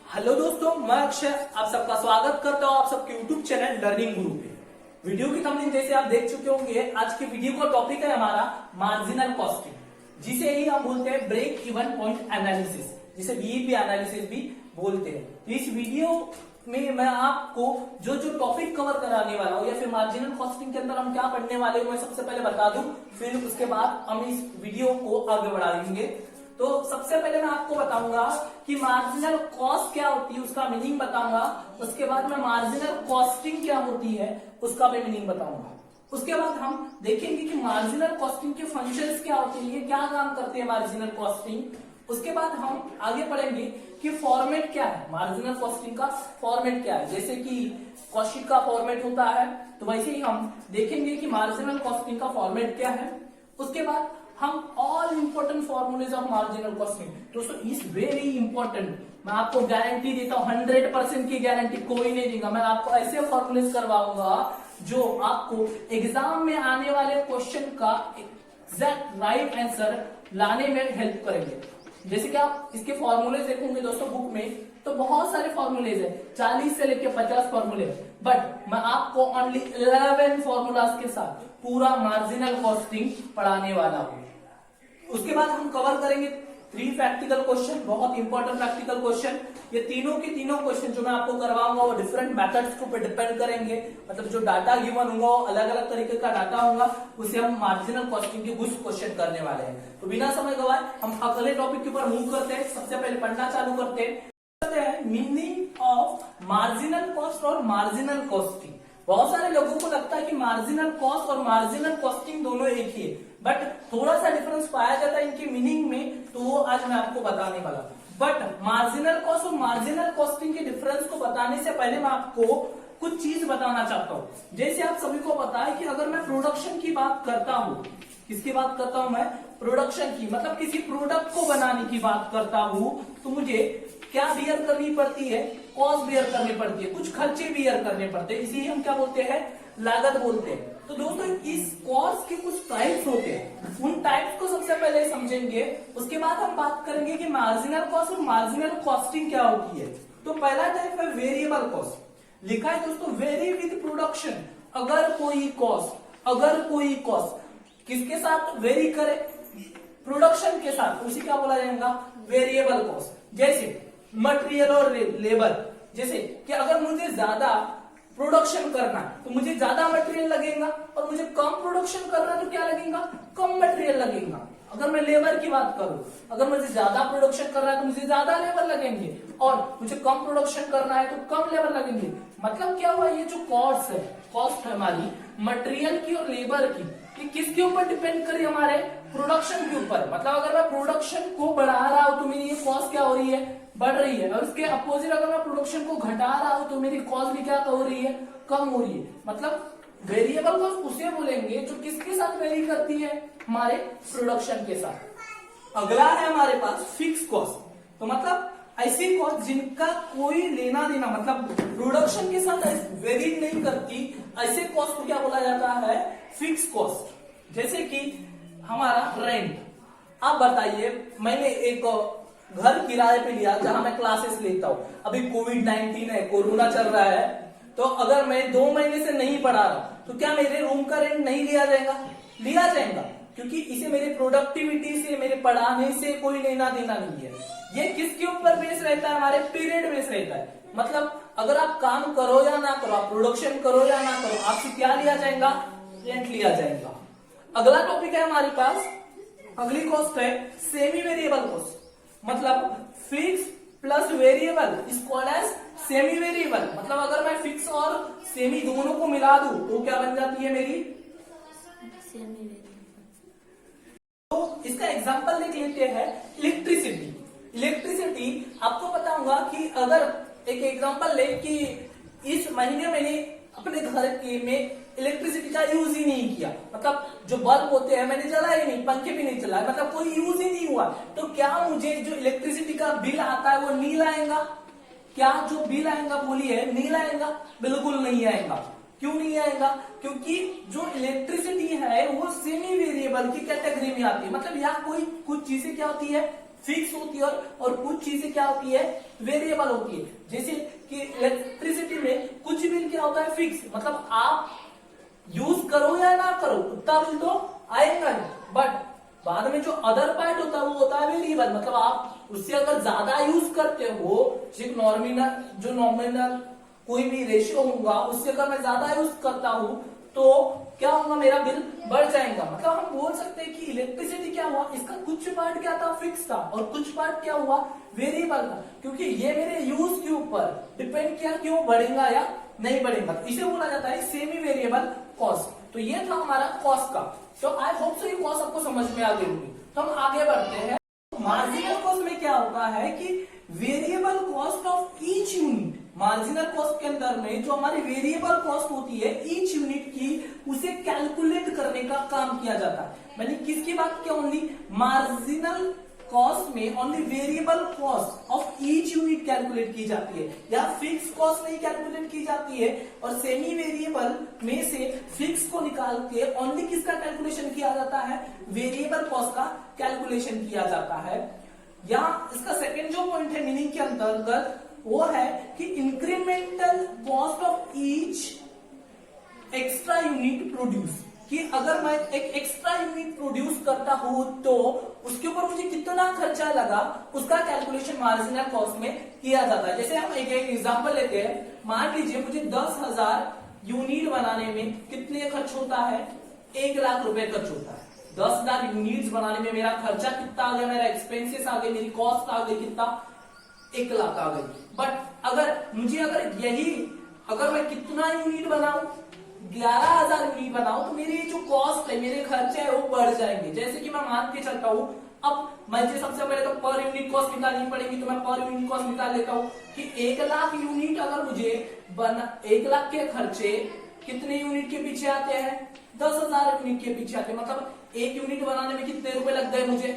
Hello दोस्तों, मैं अक्षय आप सबका स्वागत करता हूं आप सबके यूट्यूब चैनल लर्निंग गुरु पे। वीडियो की थंबनेल जैसे आप देख चुके होंगे, आज के वीडियो का टॉपिक है हमारा मार्जिनल कॉस्टिंग, जिसे ही हम बोलते हैं ब्रेक इवन पॉइंट एनालिसिस, जिसे बीईपी एनालिसिस भी बोलते हैं। तो इस वीडियो में मैं आपको जो जो टॉपिक कवर कराने वाला हूं या फिर मार्जिनल कॉस्टिंग के अंदर हम क्या पढ़ने वाले हैं, मैं सबसे पहले बता दूं, फिर उसके बाद हम इस वीडियो को आगे बढ़ाएंगे। तो सबसे पहले मैं आपको बताऊंगा कि मार्जिनल कॉस्ट क्या होती है, उसका मीनिंग बताऊंगा। उसके बाद मैं मार्जिनल कॉस्टिंग क्या होती है, उसका भी मीनिंग बताऊंगा। उसके बाद हम देखेंगे कि मार्जिनल कॉस्टिंग के फंक्शंस क्या होते हैं, क्या काम करते हैं मार्जिनल कॉस्टिंग। उसके बाद हम आगे पढ़ेंगे कि फॉर्मेट क्या है, मार्जिनल कॉस्टिंग का फॉर्मेट क्या है। जैसे कि कॉस्टिंग का फॉर्मेट होता है, तो वैसे ही हम देखेंगे कि मार्जिनल कॉस्टिंग का फॉर्मेट क्या है। उसके बाद हम all important formulas of marginal costing, दोस्तों इज वेरी इंपॉर्टेंट। मैं आपको गारंटी देता हूं, 100% की गारंटी कोई नहीं देगा। मैं आपको ऐसे फॉर्मूलेज करवाऊंगा जो आपको एग्जाम में आने वाले क्वेश्चन का एग्जैक्ट राइट आंसर लाने में हेल्प करेंगे। जैसे कि आप इसके फॉर्मूलेज देखोगे दोस्तों बुक में, तो बहुत सारे फॉर्मूलेज है, 40 से लेकर 50 फॉर्मूले, बट मैं आपको ओनली 11 फॉर्मूलाज के साथ पूरा मार्जिनल कॉस्टिंग पढ़ाने वाला हूं। उसके बाद हम कवर करेंगे 3 प्रैक्टिकल क्वेश्चन, बहुत इंपॉर्टेंट प्रैक्टिकल क्वेश्चन। ये तीनों के तीनों क्वेश्चन जो मैं आपको करवाऊंगा वो डिफरेंट मेथड्स के ऊपर डिपेंड करेंगे। मतलब जो डाटा गिवन होगा वो अलग अलग तरीके का डाटा होगा, उसे हम मार्जिनल कॉस्टिंग के कुछ क्वेश्चन करने वाले हैं। तो बिना समय गवाए हम अगले टॉपिक के ऊपर मूव करते हैं। सबसे पहले पढ़ना चालू करते हैं मीनिंग ऑफ मार्जिनल कॉस्ट और मार्जिनल कॉस्टिंग। बहुत सारे लोगों को लगता है कि मार्जिनल कॉस्ट और मार्जिनल कॉस्टिंग दोनों एक ही है, बट थोड़ा सा डिफरेंस पाया जाता है इनके मीनिंग में, तो वो आज मैं आपको बताने वाला हूं। बट मार्जिनल कॉस्ट और मार्जिनल कॉस्टिंग के डिफरेंस को बताने से पहले मैं आपको कुछ चीज बताना चाहता हूं। जैसे आप सभी को पता है कि अगर मैं प्रोडक्शन की बात करता हूं, किसकी बात करता हूं मैं, प्रोडक्शन की, मतलब किसी प्रोडक्ट को बनाने की बात करता हूं, तो मुझे क्या बियर करनी पड़ती है, कॉस्ट बियर करनी पड़ती है, कुछ खर्चे बियर करने पड़ते हैं, इसी हम क्या बोलते हैं, लागत बोलते हैं। तो दोस्तों इस कॉस्ट के कुछ टाइप्स होते हैं, उन टाइप्स को सबसे पहले समझेंगे। उसके बाद हम बात करेंगे कि मार्जिनल कॉस्ट और मार्जिनल कॉस्टिंग क्या होती है। तो पहला टाइप है वेरिएबल कॉस्ट, लिखा है दोस्तों वेरी विद प्रोडक्शन। अगर कोई कॉस्ट किसके साथ वेरी करे, प्रोडक्शन के साथ, उसी क्या बोला जाएगा, वेरिएबल कॉस्ट। जैसे मटेरियल और लेबर, जैसे कि अगर मुझे ज्यादा प्रोडक्शन करना है तो मुझे ज्यादा मटेरियल लगेगा, और मुझे कम प्रोडक्शन करना है तो क्या लगेगा, कम मटेरियल लगेगा। अगर मैं लेबर की बात करूं, अगर मुझे ज्यादा प्रोडक्शन करना है तो मुझे ज्यादा लेबर लगेंगे, और मुझे कम प्रोडक्शन करना है तो कम लेबर लगेंगे। मतलब क्या हुआ, ये जो कॉस्ट है हमारी मटेरियल की और लेबर की, ये किसके ऊपर डिपेंड करी, हमारे प्रोडक्शन के ऊपर। मतलब अगर मैं प्रोडक्शन को बढ़ा रहा हूं तो मेरी ये कॉस्ट क्या हो रही है, बढ़ रही है, और उसके अपोजिट अगर मैं प्रोडक्शन को घटा रहा हूं तो मेरी कॉस्ट भी क्या हो रही है, कम हो रही है। मतलब वेरिएबल कॉस्ट उसे बोलेंगे जो किसके साथ वेरी करती है, हमारे प्रोडक्शन के साथ। अगला है हमारे पास फिक्स कॉस्ट, तो मतलब ऐसी कॉस्ट जिनका कोई लेना देना, मतलब प्रोडक्शन के साथ वेरी नहीं करती, ऐसे कॉस्ट को क्या बोला जाता है, फिक्स कॉस्ट। जैसे कि हमारा रेंट, आप बताइए मैंने एक घर किराए पे लिया जहां मैं क्लासेस लेता हूं, अभी कोविड-19 है, कोरोना चल रहा है, तो अगर मैं 2 महीने से नहीं पढ़ा रहा तो क्या मेरे रूम का रेंट नहीं लिया जाएगा, लिया जाएगा, क्योंकि इसे मेरी प्रोडक्टिविटी से, मेरे पढ़ाने से कोई लेना देना नहीं है। ये किसके ऊपर बेस रहता है, हमारे पीरियड बेस रहता है। मतलब अगर आप काम करो या ना करो, आप प्रोडक्शन करो या ना करो, आपसे क्या लिया जाएगा, रेंट लिया जाएगा। अगला टॉपिक है हमारे पास, अगली कॉस्ट है सेमी वेरिएबल कॉस्ट। मतलब fix plus variable is called as semi variable. मतलब अगर मैं फिक्स और सेमी दोनों को मिला दूं तो क्या बन जाती है मेरी, सेमी वेरिएबल। तो इसका एग्जांपल देख लेते हैं, इलेक्ट्रिसिटी आपको पता होगा कि अगर एक एग्जांपल ले कि इस महीने मैंने अपने घर में इलेक्ट्रिसिटी का यूज ही नहीं किया, मतलब जो बल्ब होते हैं मैंने जलाए नहीं, पंखे भी नहीं चलाए, मतलब कोई यूज ही नहीं हुआ, तो क्या मुझे जो इलेक्ट्रिसिटी का बिल आता है वो नील आएगा, क्या जो बिल आएगा बोलिए नील आएगा, बिल्कुल नहीं आएगा। क्यों नहीं आएगा, क्योंकि जो इलेक्ट्रिसिटी है वो सेमी वेरिएबल की कैटेगरी में आती है। मतलब यहाँ कोई कुछ चीजें क्या होती है, फिक्स होती है और कुछ चीजें क्या होती है, वेरिएबल होती है। जैसे कि इलेक्ट्रिसिटी में कुछ बिल क्या होता है, फिक्स, मतलब आप यूज करो या ना करो उतना बिल तो आएगा नहीं, बट बाद में जो अदर पार्ट होता है वो होता है वेरिएबल, मतलब आप उससे अगर ज्यादा यूज करते हो, जो नॉमिनल कोई भी रेशियो होगा उससे अगर मैं ज्यादा यूज करता हूं तो क्या होगा, मेरा बिल बढ़ जाएगा। मतलब हम बोल सकते हैं कि इलेक्ट्रिसिटी क्या हुआ, इसका कुछ पार्ट क्या था, फिक्स था, और कुछ पार्ट क्या हुआ, वेरिएबल था, क्योंकि ये मेरे यूज के ऊपर डिपेंड किया कि वो बढ़ेगा या नहीं बढ़ेगा। इसे बोला जाता है सेमी वेरिएबल कॉस्ट। तो ये था हमारा कॉस्ट का। तो आई होप सो ये कॉस्ट आपको समझ में आ गई होगी। तो हम आगे बढ़ते हैं। मार्जिनल कॉस्ट में क्या होता है कि variable cost of each unit, marginal cost के अंदर में जो हमारी वेरिएबल कॉस्ट होती है ईच यूनिट की, उसे कैलकुलेट करने का काम किया जाता है। मैंने किसकी बात की, ओनली मार्जिनल कॉस्ट में only variable cost of each unit calculate की जाती है, या फिक्स कॉस्ट नहीं कैलकुलेट की जाती है। और सेमी वेरिएबल में से फिक्स को निकाल के ओनली किसका कैलकुलेशन किया जाता है, वेरिएबल कॉस्ट का कैलकुलेशन किया जाता है। यहाँ इसका सेकेंड जो पॉइंट है मीनिंग के अंतर्गत, वो है कि incremental cost of each extra unit produce, कि अगर मैं एक एक्स्ट्रा यूनिट प्रोड्यूस करता हूं तो उसके ऊपर मुझे कितना खर्चा लगा, उसका कैलकुलेशन मार्जिनल कॉस्ट में किया जाता है। जैसे हम एक एग्जांपल लेते हैं, मान लीजिए मुझे 10,000 यूनिट बनाने में कितने खर्च होता है, 1 लाख रुपए खर्च होता है। 10,000 यूनिट्स बनाने में मेरा खर्चा कितना आ गया, मेरा एक्सपेंसेस आ गए, मेरी कॉस्ट आ गई कितना, 1 लाख आ गई। बट अगर मैं कितना यूनिट बनाऊं, 11,000 यूनिट बनाऊं, तो मेरी जो कॉस्ट है, मेरे खर्चे है वो बढ़ जाएंगे। जैसे कि मैं मान के चलता हूं, अब मुझे सबसे पहले तो पर यूनिट कॉस्ट निकालनी पड़ेगी, तो मैं पर यूनिट कॉस्ट निकाल लेता हूं कि 1 लाख यूनिट अगर मुझे 1 लाख के खर्चे कितने यूनिट के पीछे आते हैं, 10,000 यूनिट के पीछे आते हैं। मतलब एक यूनिट बनाने में कितने रुपए लग गए, मुझे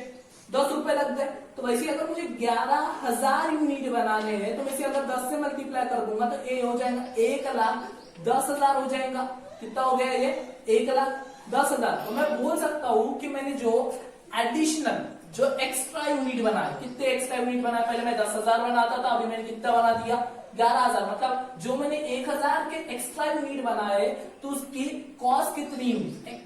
10 रुपए लग गए। तो वैसे अगर मुझे 11,000 यूनिट बनाने हैं तो वैसे अगर 10 से मल्टीप्लाई कर दूंगा तो ए हो जाएगा 1,10,000 हो जाएगा। कितना हो गया ये, 1,10,000। तो मैं बोल सकता हूं कि मैंने जो एडिशनल, जो एक्स्ट्रा यूनिट बनाए, कितने एक्स्ट्रा यूनिट बनाए, पहले मैं 10,000 बनाता था, अभी मैंने कितना बना दिया, 11,000। मतलब जो मैंने 1,000 के एक्स्ट्रा यूनिट बनाए तो उसकी कॉस्ट कितनी हुई,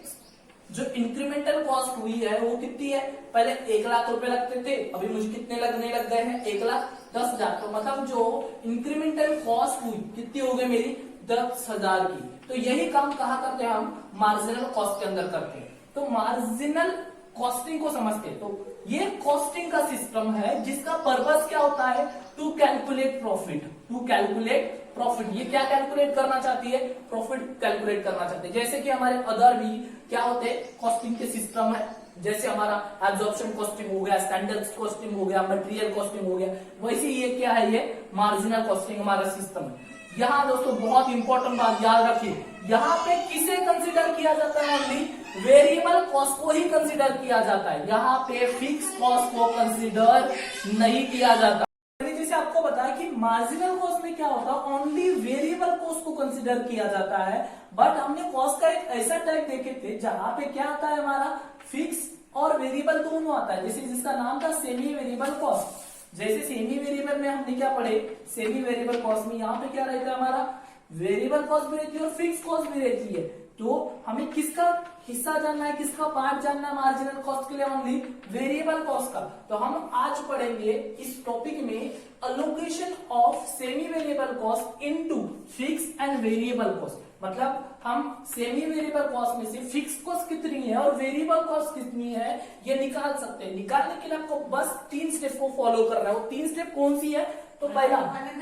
जो इंक्रीमेंटल कॉस्ट हुई है वो कितनी है, पहले 1 लाख रुपए लगते थे, अभी मुझे कितने लगने लग गए हैं, 1,10,000। तो मतलब जो इंक्रीमेंटल कॉस्ट हुई कितनी हो गई मेरी, 10,000 की। तो यही काम कहा करते हैं हम मार्जिनल कॉस्ट के अंदर करते हैं। तो मार्जिनल कॉस्टिंग को समझते हैं। तो ये कॉस्टिंग का सिस्टम है जिसका पर्पस क्या होता है, to calculate profit, to calculate profit. ये क्या कैलकुलेट करना चाहती है, प्रॉफिट कैलकुलेट करना चाहते हैं। जैसे कि हमारे अदर भी क्या होते हैं कॉस्टिंग के सिस्टम है, जैसे हमारा एब्जॉर्प्शन कॉस्टिंग हो गया, स्टैंडर्ड कॉस्टिंग हो गया, मटेरियल कॉस्टिंग हो गया, वैसे ये क्या है, ये मार्जिनल कॉस्टिंग हमारा सिस्टम है। यहाँ दोस्तों बहुत इंपॉर्टेंट बात याद रखिए, यहाँ पे किसे कंसिडर किया जाता है, ओनली वेरिएबल कॉस्ट को ही कंसिडर किया जाता है। यहाँ पे फिक्स कॉस्ट को कंसिडर नहीं किया जाता। जैसे आपको बताया कि मार्जिनल कॉस्ट में क्या होता है, ओनली वेरिएबल कॉस्ट को कंसिडर किया जाता है। बट हमने कॉस्ट का एक ऐसा टाइप देखे थे जहां पे क्या आता है, हमारा फिक्स और वेरिएबल दोनों आता है। जैसे जिसका नाम था सेमी वेरिएबल कॉस्ट। जैसे सेमी वेरिएबल में हमने क्या पढ़े, सेमी वेरिएबल कॉस्ट में यहाँ पे क्या रहता है, हमारा वेरिएबल कॉस्ट भी रहती है और फिक्स कॉस्ट भी रहती है। तो हमें किसका हिस्सा जानना है, किसका पार्ट जानना है मार्जिनल कॉस्ट के लिए, ओनली वेरिएबल कॉस्ट का। तो हम आज पढ़ेंगे इस टॉपिक में allocation of semi variable cost into fix and variable cost. मतलब हम सेमी वेरिएबल कॉस्ट में से फिक्स कॉस्ट कितनी है और वेरिएबल कॉस्ट कितनी है ये निकाल सकते हैं। निकालने के लिए आपको बस 3 स्टेप को फॉलो करना है। वो 3 स्टेप कौन सी है, तो पहला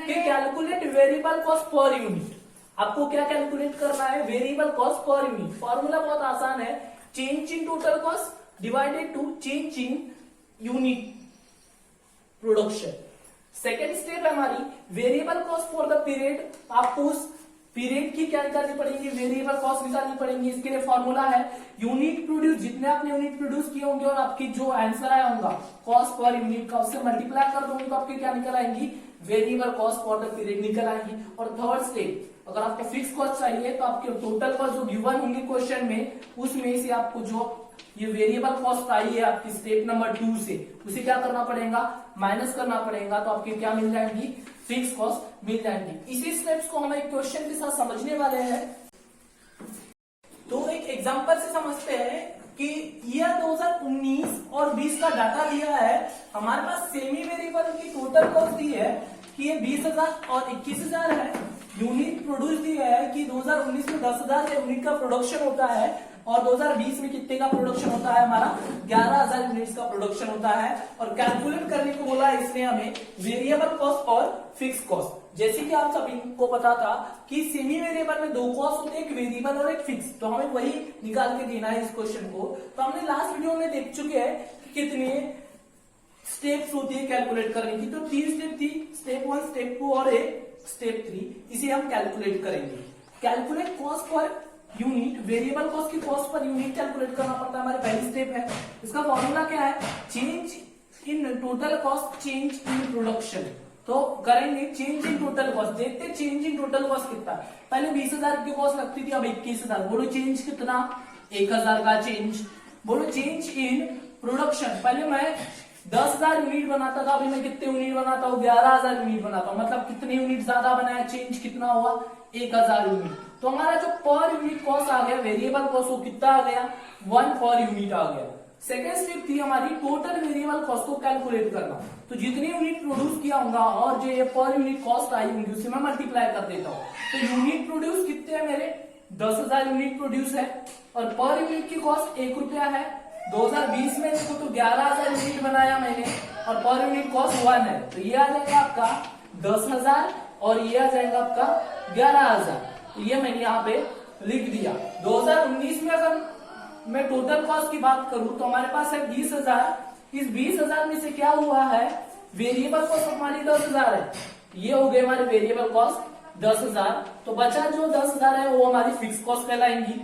कि calculate variable cost per unit. आपको क्या कैलकुलेट करना है, variable cost per unit. Formula बहुत आसान है, change in total cost divided to change in unit production. Second step है हमारी variable cost for the period. आपको उस पीरियड की क्या निकालनी पड़ेगी, वेरिएबल कॉस्ट निकालनी पड़ेगी। इसके लिए फॉर्मूला है यूनिट प्रोड्यूस, जितने आपने यूनिट प्रोड्यूस किए होंगे और आपकी जो आंसर आया होगा कॉस्ट पर यूनिट का, उससे मल्टीप्लाई कर दोगे तो आपकी क्या निकल आएंगी, variable cost for the period निकल आएंगी। और थर्ड स्टेप, अगर आपको फिक्स कॉस्ट चाहिए तो आपके टोटल कॉस्ट जो गिवन होंगे क्वेश्चन में, उसमें से आपको जो ये वेरिएबल कॉस्ट आई है आपकी स्टेप नंबर 2 से, उसे क्या करना पड़ेगा, माइनस करना पड़ेगा, तो आपकी क्या मिल जाएंगी, फिक्स कॉस्ट मिल जाएंगी। इसी स्टेप्स को हम एक क्वेश्चन के साथ समझने वाले हैं। तो एक एग्जांपल से समझते हैं कि ईयर 2019 और 20 का डाटा दिया है, हमारे पास सेमी वेरिएबल की टोटल कॉस्ट दी है कि ये 20,000 और 21,000 है। यूनिट प्रोड्यूस दिया है कि 2019 में 10,000 यूनिट का प्रोडक्शन होता है और 2020 में कितने का प्रोडक्शन होता है, हमारा 11,000 यूनिट्स का प्रोडक्शन होता है। और कैलकुलेट करने को बोला है इसने हमें वेरिएबल कॉस्ट और फिक्स कॉस्ट। जैसे कि आप सभी को पता था कि सेमी वेरिएबल में 2 कॉस्ट होते हैं, एक वेरिएबल और एक फिक्स, तो हमें वही निकाल के देना है इस क्वेश्चन को। तो हमने लास्ट वीडियो में देख चुके हैं कि कितने स्टेप्स होती है कैलकुलेट करने की। तो 3 स्टेप थी, स्टेप 1, स्टेप 2 और स्टेप 3। इसे हम कैलकुलेट करेंगे। Calculate cost per unit, variable cost की कॉस्ट पर यूनिट कैलकुलेट करना पड़ता है, हमारी पहली स्टेप है। इसका फॉर्मूला क्या है, change in total cost change in production. तो करेंगे चेंज इन टोटल कॉस्ट, देखते चेंज इन टोटल कॉस्ट कितना। पहले 20,000 की कॉस्ट लगती थी, अब 21,000। बोलो चेंज कितना, 1,000 का चेंज। बोलो चेंज इन प्रोडक्शन, पहले मैं 10,000 यूनिट बनाता था, अभी मैं कितने यूनिट बनाता हूँ, 11,000 यूनिट बनाता हूँ। मतलब कितने यूनिट ज्यादा बनाया, चेंज कितना हुआ, 1,000 यूनिट। तो हमारा जो पर यूनिट कॉस्ट आ गया, वेरिएबल कॉस्ट, वो कितना आ गया, 1 पर यूनिट आ गया। सेकेंड स्टेप थी हमारी टोटल वेरिएबल कॉस्ट को कैलकुलेट करना। तो जितने यूनिट प्रोड्यूस किया होगा और जो ये पर यूनिट कॉस्ट आई होंगी उसे मैं मल्टीप्लाई कर देता हूँ। तो यूनिट प्रोड्यूस कितने हैं मेरे, 10,000 यूनिट प्रोड्यूस है और पर यूनिट की कॉस्ट 1 रुपया है। 2020 में देखो तो 11,000 यूनिट बनाया मैंने और पर यूनिट कॉस्ट 1 है। तो ये आ जाएगा आपका 10,000 और ये आ जाएगा आपका 11,000। तो ये मैंने यहाँ पे लिख दिया। 2019 में अगर मैं टोटल कॉस्ट की बात करूं तो हमारे पास है 20,000। इस 20,000 में से क्या हुआ है, वेरिएबल कॉस्ट हमारी 10,000 है, ये हो गए हमारे वेरिएबल कॉस्ट 10,000। तो बचा जो 10,000 है वो हमारी फिक्स कॉस्ट कहलाएंगी।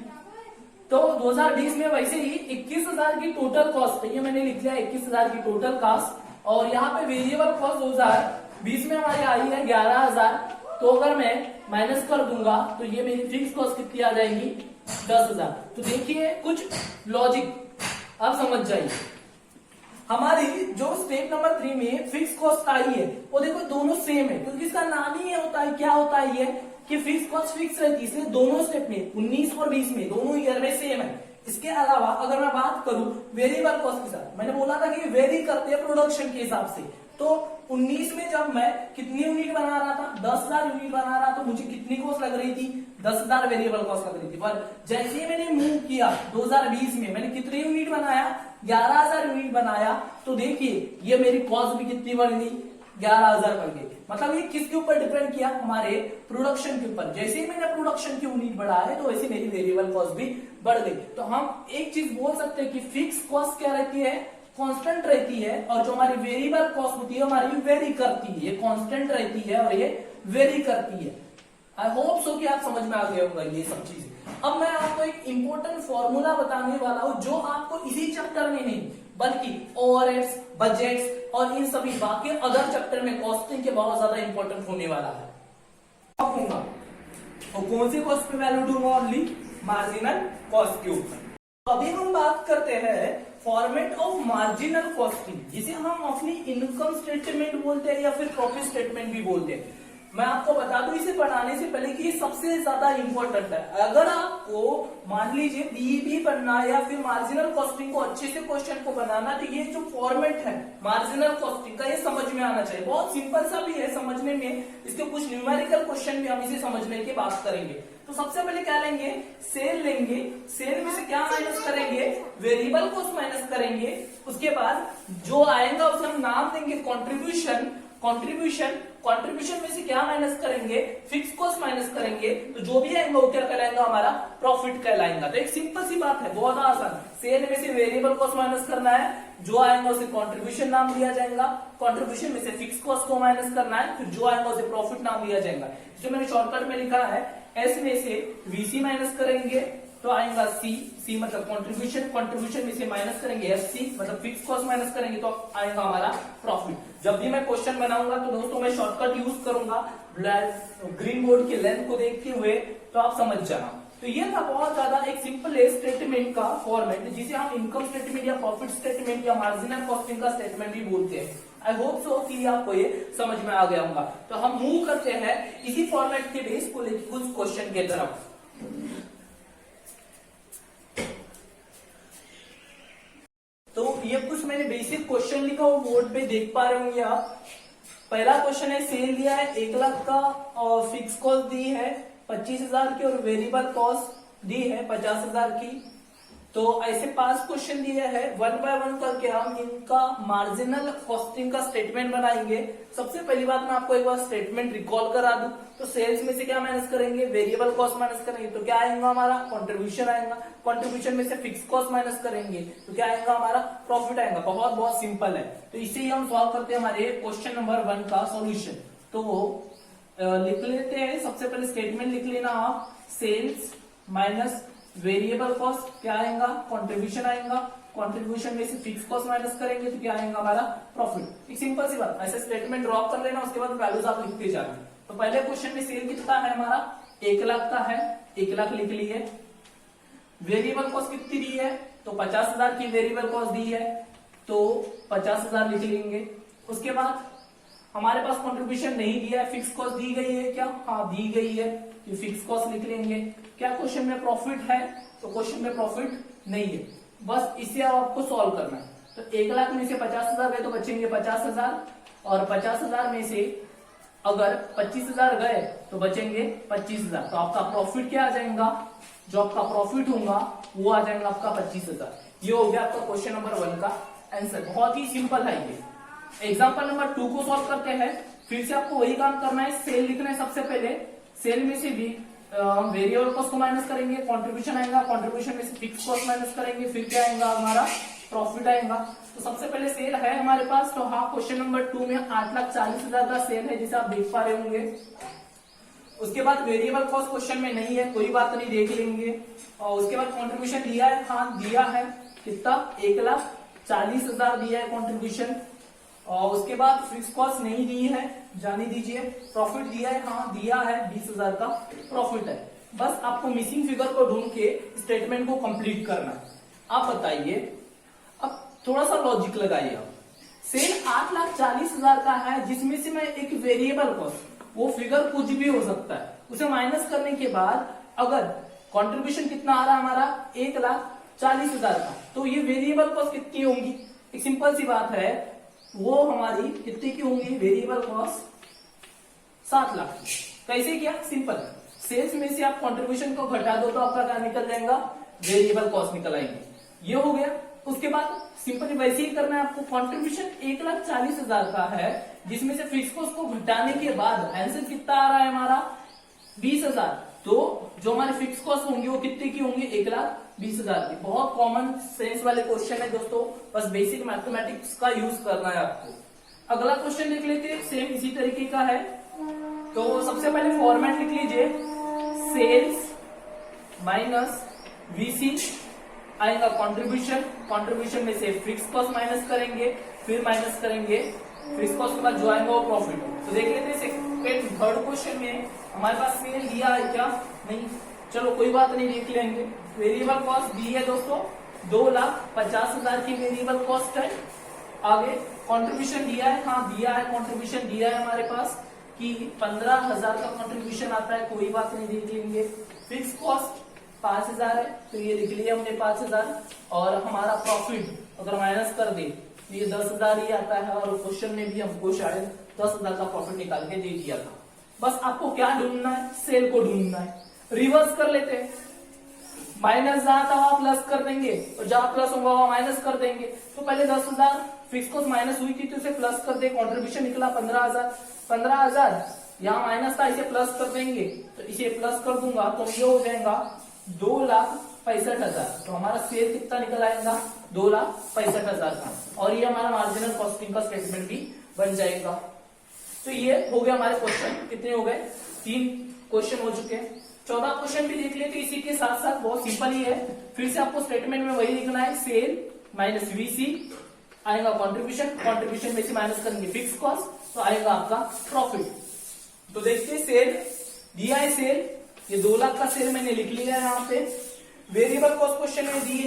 तो 2020 में वैसे ही 21,000 की टोटल कॉस्ट, ये मैंने लिख लिया 21,000 की टोटल कॉस्ट। और यहाँ पे वेरिएबल कॉस्ट 2020 में हमारी आई है 11,000। तो अगर मैं माइनस कर दूंगा तो ये मेरी फिक्स कॉस्ट कितनी आ जाएगी, 10,000। तो देखिए कुछ लॉजिक आप समझ जाइए। हमारी जो स्टेप नंबर 3 में फिक्स कॉस्ट आई है वो देखो दोनों सेम है, क्योंकि इसका नाम ही होता है, क्या होता है ये कि फिक्स कॉस्ट फिक्स रहती है, इसलिए दोनों स्टेप में 19 और 20 में दोनों ईयर में सेम है। इसके अलावा अगर मैं बात करूं वेरिएबल कॉस्ट के साथ, मैंने बोला था कि वेरी करते हैं प्रोडक्शन के हिसाब से। तो 19 में जब मैं कितनी यूनिट बना रहा था, 10,000 यूनिट बना रहा, तो मुझे कितनी कॉस्ट लग रही थी, 10,000 वेरिएबल कॉस्ट लग रही थी। पर जैसे ही मैंने मूव किया 2020 में मैंने कितनी यूनिट बनाया, 11,000 यूनिट बनाया, तो देखिए ये मेरी कॉस्ट भी कितनी बढ़ गई, 11,000 बढ़ गई। मतलब ये किसके ऊपर डिपेंड किया, हमारे प्रोडक्शन के ऊपर। जैसे ही मैंने प्रोडक्शन की यूनिट बढ़ाया तो वैसे मेरी वेरिएबल कॉस्ट भी बढ़ गई। तो हम एक चीज बोल सकते हैं कि फिक्स कॉस्ट क्या रहती है, कांस्टेंट रहती है, और जो हमारी वेरिएबल कॉस्ट होती है हमारी वेरी करती है। ये कांस्टेंट रहती है और ये वेरी करती है। आई होप सो कि आप समझ में आ गया होगा ये सब चीजें। अब मैं आपको एक इंपॉर्टेंट फॉर्मूला बताने वाला हूं जो आपको इसी चैप्टर में नहीं बल्कि ओवरहेड्स, बजट्स और इन सभी बाकी अदर चैप्टर में कॉस्टिंग के बहुत ज्यादा इंपॉर्टेंट होने वाला है। और कौन सी कॉस्ट पे वैल्यू दूंगा, ओनली मार्जिनल कॉस्ट के ऊपर। अभी हम बात करते हैं फॉर्मेट ऑफ मार्जिनल कॉस्टिंग, जिसे हम अपनी इनकम स्टेटमेंट बोलते हैं या फिर प्रॉफिट स्टेटमेंट भी बोलते हैं। मैं आपको बता दूं इसे पढ़ाने से पहले कि ये सबसे ज्यादा इंपॉर्टेंट है। अगर आपको मान लीजिए बीईपी पढ़ना है या फिर मार्जिनल कॉस्टिंग को अच्छे से क्वेश्चन को बनाना, तो ये जो फॉर्मेट है मार्जिनल कॉस्टिंग का ये समझ में आना चाहिए। बहुत सिंपल सा भी है समझने में, इसके कुछ न्यूमेरिकल क्वेश्चन भी हम इसे समझने की बात करेंगे। तो सबसे पहले क्या लेंगे, सेल लेंगे। सेल में से क्या माइनस करेंगे, वेरिएबल कॉस्ट माइनस करेंगे। उसके बाद जो आएगा उसे हम नाम देंगे कॉन्ट्रीब्यूशन। कंट्रीब्यूशन में से क्या माइनस करेंगे, फिक्स कॉस्ट माइनस करेंगे। तो जो भी आएगा वो क्या कहलाएगा, हमारा प्रॉफिट कहलाएगा। तो एक सिंपल सी बात है, बहुत आसान। सेल में से वेरिएबल कॉस्ट माइनस करना है, जो आएगा उसे कंट्रीब्यूशन नाम दिया जाएगा। कंट्रीब्यूशन में से फिक्स कॉस्ट को माइनस करना है, फिर जो आएगा उसे प्रॉफिट नाम दिया जाएगा। जो मैंने शॉर्टकट में लिखा है, एस में से वीसी माइनस करेंगे तो आएगा सी मतलब कंट्रीब्यूशन में से माइनस करेंगे एफसी मतलब फिक्स कॉस्ट माइनस करेंगे तो आएगा हमारा प्रॉफिट। जब भी मैं क्वेश्चन बनाऊंगा तो दोस्तों मैं शॉर्टकट यूज करूंगा ग्रीन बोर्ड की लेंथ को देखते हुए, तो आप समझ जाना। तो ये था बहुत ज्यादा एक सिंपल स्टेटमेंट का फॉर्मेट, जिसे हम इनकम स्टेटमेंट या प्रॉफिट स्टेटमेंट या मार्जिनल कॉस्टिंग का स्टेटमेंट भी बोलते हैं। आई होप सो कि आपको ये समझ में आ गया होगा। तो हम मूव करते हैं इसी फॉर्मेट के बेस को लेकर कुछ क्वेश्चन के तरफ। तो ये कुछ मैंने बेसिक क्वेश्चन लिखा वो बोर्ड पे देख पा रहे होंगे आप। पहला क्वेश्चन है, सेल दिया है 1 लाख का और फिक्स कॉस्ट दी है 25,000 की और वेरिएबल कॉस्ट दी है 50,000 की। तो ऐसे 5 क्वेश्चन दिए हैं, 1 बाय 1 करके हम इनका मार्जिनल कॉस्टिंग का स्टेटमेंट बनाएंगे। सबसे पहली बात मैं आपको एक बार स्टेटमेंट रिकॉल करा दूं, तो सेल्स में से क्या माइनस करेंगे, वेरिएबल कॉस्ट माइनस करेंगे, तो क्या आएगा हमारा कंट्रीब्यूशन आएगा। कंट्रीब्यूशन में से फिक्स कॉस्ट माइनस करेंगे तो क्या आएगा हमारा प्रॉफिट आएगा। बहुत बहुत सिंपल है। तो इसे ही हम सॉल्व करते हैं हमारे क्वेश्चन नंबर 1 का सॉल्यूशन। तो वो लिख लेते हैं, सबसे पहले स्टेटमेंट लिख लेना आप, सेल्स माइनस वेरिएबल कॉस्ट क्या आएगा, कंट्रीब्यूशन आएगा। कंट्रीब्यूशन में से फिक्स कॉस्ट माइनस करेंगे तो क्या आएगा हमारा प्रॉफिट। एक सिंपल सी बात, ऐसे स्टेटमेंट ड्रॉ कर लेना, उसके बाद वैल्यूज आप लिखते जाना। तो पहले क्वेश्चन में सेल कितना है हमारा, 1 लाख का है, 1 लाख लिख लिए। वेरिएबल कॉस्ट कितनी दी है, तो 50,000 की वेरिएबल कॉस्ट दी है, तो 50,000 लिख लेंगे। उसके बाद हमारे पास कंट्रीब्यूशन नहीं दिया है, फिक्स कॉस्ट दी गई है क्या, हाँ दी गई है, तो फिक्स कॉस्ट लिख लेंगे। क्या क्वेश्चन में प्रॉफिट है, तो क्वेश्चन में प्रॉफिट नहीं है। बस इसे आपको सॉल्व करना है। तो 1 लाख में से 50,000 गए तो बचेंगे 50,000, और 50,000 में से अगर 25,000 गए तो बचेंगे 25,000। तो आपका प्रॉफिट क्या आ जाएगा, जो आपका प्रॉफिट होगा वो आ जाएगा आपका 25,000। ये हो गया आपका क्वेश्चन नंबर 1 का आंसर। बहुत ही सिंपल है ये। एग्जाम्पल नंबर 2 को सॉल्व करते हैं। फिर से आपको वही काम करना है, सेल लिखना है सबसे पहले। सेल में से भी वेरिएबल कॉस्ट को माइनस करेंगे, कंट्रीब्यूशन आएगा, कंट्रीब्यूशन में से फिक्स कॉस्ट माइनस करेंगे, फिर क्या आएगा हमारा प्रॉफिट आएगा। तो सबसे पहले सेल है हमारे पास, तो हाँ क्वेश्चन नंबर 2 में 8,40,000 का सेल है, जिसे आप देख पा रहे होंगे। उसके बाद वेरिएबल कॉस्ट क्वेश्चन में नहीं है, कोई बात नहीं, देख लेंगे। और उसके बाद कंट्रीब्यूशन दिया है, हाँ दिया है, कितना 1,40,000 दिया है कंट्रीब्यूशन। और उसके बाद फिक्स कॉस्ट नहीं दी है, जाने दीजिए। प्रॉफिट दिया है, हाँ दिया है, 20,000 का प्रॉफिट है। बस आपको मिसिंग फिगर को ढूंढ के स्टेटमेंट को कंप्लीट करना है। आप बताइए, अब थोड़ा सा लॉजिक लगाइए आप। सेल 8,40,000 का है, जिसमें से मैं एक वेरिएबल कॉस्ट, वो फिगर कुछ भी हो सकता है, उसे माइनस करने के बाद अगर कंट्रीब्यूशन कितना आ रहा है हमारा 1,40,000 का, तो ये वेरिएबल कॉस्ट कितनी होंगी। एक सिंपल सी बात है, वो हमारी कितनी की होंगी, वेरिएबल कॉस्ट 7 लाख की। कैसे किया, सिंपल, सेल्स में से आप कंट्रीब्यूशन को घटा दो तो आपका क्या निकल जाएगा, वेरिएबल कॉस्ट निकल आएंगे। ये हो गया। उसके बाद सिंपली वैसे ही करना है आपको। कंट्रीब्यूशन 1,40,000 का है, जिसमें से फिक्स कॉस्ट को घटाने के बाद आंसर कितना आ रहा है हमारा 20,000। तो जो हमारे फिक्स कॉस्ट होंगे वो कितने की होंगे, 1,20,000 की। बहुत कॉमन सेंस वाले क्वेश्चन है दोस्तों, बस बेसिक मैथमेटिक्स का यूज करना है आपको। अगला क्वेश्चन लिख लेते हैं, सेम इसी तरीके का है। तो सबसे पहले फॉर्मेट लिख लीजिए, सेल्स माइनस वीसी आएगा कंट्रीब्यूशन, कंट्रीब्यूशन में से फिक्स कॉस्ट माइनस करेंगे, फिर माइनस करेंगे फिक्स कॉस्ट के बाद जो आएगा वो प्रॉफिट। तो देख लेते हैं सेकंड थर्ड क्वेश्चन में हमारे पास सेल दिया है क्या, नहीं, चलो कोई बात नहीं, देख लेंगे। वेरिएबल कॉस्ट दी है दोस्तों, 2,50,000 की वेरिएबल कॉस्ट है। आगे कंट्रीब्यूशन दिया है, हाँ दिया है, कंट्रीब्यूशन दिया है हमारे पास कि 15,000 का कंट्रीब्यूशन आता है, कोई बात नहीं, देख लेंगे। फिक्स कॉस्ट 5,000 है, तो ये लिख लिया हमने 5,000। और हमारा प्रॉफिट अगर माइनस कर दे तो ये 10,000 ही आता है, और क्वेश्चन में भी हमको शायद 10,000 का प्रॉफिट निकाल के दे दिया था। बस आपको क्या ढूंढना है, सेल को ढूंढना है। रिवर्स कर लेते हैं, माइनस जहां था वहां प्लस कर देंगे, और जहां प्लस होगा वहां माइनस कर देंगे। तो पहले 10,000 फिक्स कॉस्ट माइनस हुई थी तो इसे प्लस कर दे, कंट्रीब्यूशन निकला 15,000। 15,000 यहाँ माइनस था, इसे प्लस कर देंगे, तो इसे प्लस कर दूंगा तो ये हो जाएगा 2,65,000। तो हमारा सेल कितना निकल आएगा, 2,65,000 का। और ये हमारा मार्जिनल कॉस्टिंग का स्टेटमेंट भी बन जाएगा। तो ये हो गया हमारे क्वेश्चन, कितने हो गए, 3 क्वेश्चन हो चुके हैं। 14 क्वेश्चन भी देख लेते इसी के साथ साथ, बहुत सिंपल ही है। फिर से आपको स्टेटमेंट में वही लिखना है, सेल माइनस वीसी आएगा कंट्रीब्यूशन, कंट्रीब्यूशन में से माइनस करेंगे फिक्स कॉस्ट, तो आएगा आपका प्रॉफिट। तो देखते हैं, सेल दिया है, सेल ये 2 लाख का शेयर मैंने लिख लिया है यहाँ पे। वेरिएबल कॉस्ट क्वेश्चन में दी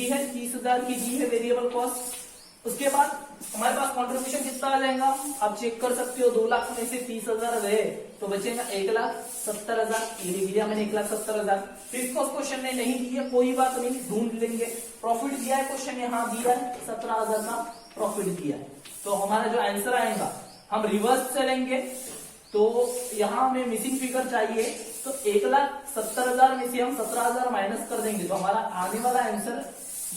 है 30,000 की दी है वेरिएबल कॉस्ट। उसके बाद हमारे पास कंट्रीब्यूशन कितना आ जाएगा, आप चेक कर सकते हो। 2 लाख में से 30,000 गए तो बचेगा 1,70,000। ये लिख दिया मैंने 1,70,000। फिक्स कॉस्ट क्वेश्चन ने नहीं दी है, कोई बात नहीं, ढूंढ लेंगे। प्रॉफिट दिया है क्वेश्चन यहाँ दिया है 17,000 का प्रॉफिट दिया है। तो हमारा जो आंसर आएगा हम रिवर्स चलेंगे, तो यहाँ हमें मिसिंग फिगर चाहिए, तो 1,70,000 में से हम 17,000 माइनस कर देंगे, तो हमारा आने वाला आंसर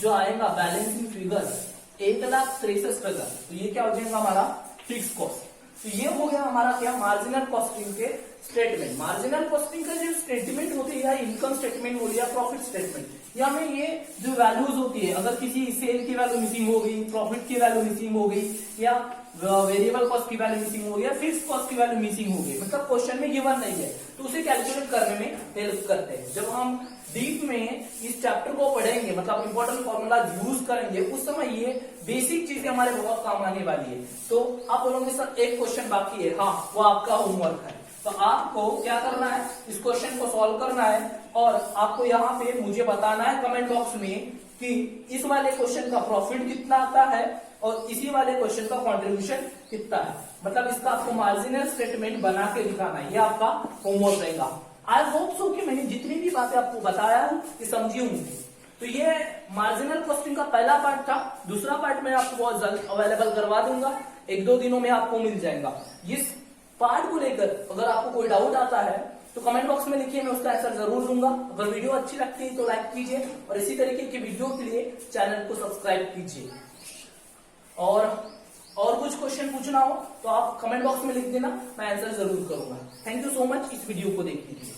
जो आएगा बैलेंसिंग फिगर 1,63,000। तो ये क्या हो जाएगा हमारा फिक्स कॉस्ट। तो ये हो गया हमारा क्या, मार्जिनल कॉस्टिंग के स्टेटमेंट। मार्जिनल कॉस्टिंग का जो स्टेटमेंट होती है या इनकम स्टेटमेंट हो या प्रॉफिट स्टेटमेंट, या में ये जो वैल्यूज होती है, अगर किसी सेल की वैल्यू मिसिंग हो गई, प्रॉफिट की वैल्यू मिसिंग हो गई, या वेरिएबल कॉस्ट की वैल्यू मिसिंग हो गई, या फिक्स कॉस्ट की वैल्यू मिसिंग हो गई, मतलब क्वेश्चन में गिवन नहीं है, तो उसे कैलकुलेट करने में हेल्प करते हैं। जब हम डीप में इस चैप्टर को पढ़ेंगे, मतलब इंपॉर्टेंट फॉर्मूला यूज करेंगे, उस समय ये बेसिक चीजें हमारे बहुत काम आने वाली है। तो आप बोलोगे सर एक क्वेश्चन बाकी है, हाँ वो आपका होमवर्क है। तो आपको क्या करना है, इस क्वेश्चन को सॉल्व करना है और आपको यहाँ पे मुझे बताना है कमेंट बॉक्स में कि इस वाले क्वेश्चन का प्रॉफिट कितना आता है और इसी वाले क्वेश्चन का कंट्रीब्यूशन कितना है। मतलब इसका आपको मार्जिनल स्टेटमेंट बना के दिखाना है, ये आपका होमवर्क रहेगा। आई होप सो कि मैंने जितनी भी बातें आपको बताया हूं ये समझी होंगी। तो ये मार्जिनल कॉस्टिंग का पहला पार्ट था। दूसरा पार्ट मैं आपको बहुत जल्द अवेलेबल करवा दूंगा, 1-2 दिनों में आपको मिल जाएगा। इस पार्ट को लेकर अगर आपको कोई डाउट आता है तो कमेंट बॉक्स में लिखिए, मैं उसका आंसर जरूर दूंगा। अगर वीडियो अच्छी लगती है तो लाइक कीजिए और इसी तरीके की वीडियो के लिए चैनल को सब्सक्राइब कीजिए। और कुछ क्वेश्चन पूछना हो तो आप कमेंट बॉक्स में लिख देना, मैं आंसर जरूर करूंगा। थैंक यू सो मच इस वीडियो को देखने के लिए।